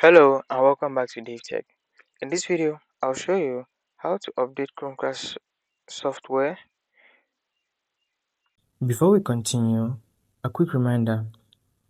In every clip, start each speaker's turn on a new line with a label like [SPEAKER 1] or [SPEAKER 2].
[SPEAKER 1] Hello and welcome back to DaveTech. In this video, I'll show you how to update Chromecast software.
[SPEAKER 2] Before we continue, a quick reminder.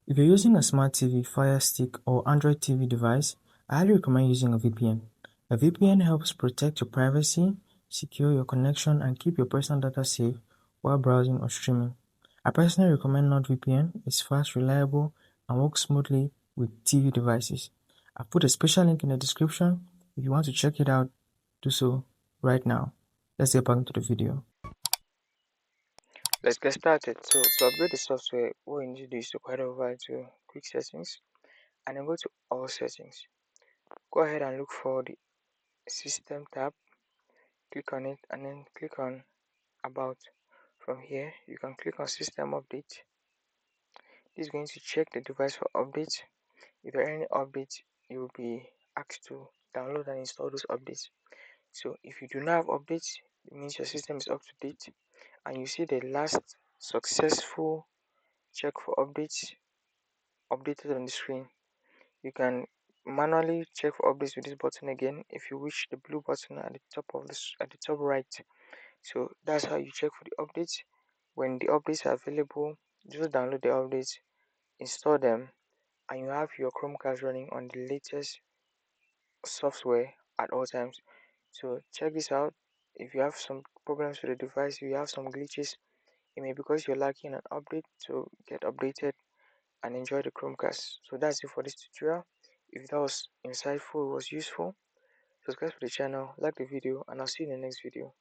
[SPEAKER 2] If you're using a smart TV, Fire Stick, or Android TV device, I highly recommend using a VPN. A VPN helps protect your privacy, secure your connection, and keep your personal data safe while browsing or streaming. I personally recommend NordVPN. It's fast, reliable, and works smoothly with TV devices. I've put a special link in the description. If you want to check it out, do so right now. Let's get back into the video.
[SPEAKER 1] Let's get started. So to upgrade the software, what we need to do is to go head over to quick settings and then go to all settings. Go ahead and look for the system tab, click on it and then click on about. From here, you can click on system update. This is going to check the device for updates. If there are any updates, you will be asked to download and install those updates. So if you do not have updates, it means your system is up to date and you see the last successful check for updates updated on the screen. You can manually check for updates with this button again if you wish, the blue button at the top of this at the top right. So that's how you check for the updates. When the updates are available, just download the updates, install them, and you have your Chromecast running on the latest software at all times. So check this out. If you have some problems with the device, if you have some glitches, it may be because you're lacking an update. So get updated and enjoy the Chromecast. So that's it for this tutorial. If that was insightful, it was useful, subscribe to the channel, like the video, and I'll see you in the next video.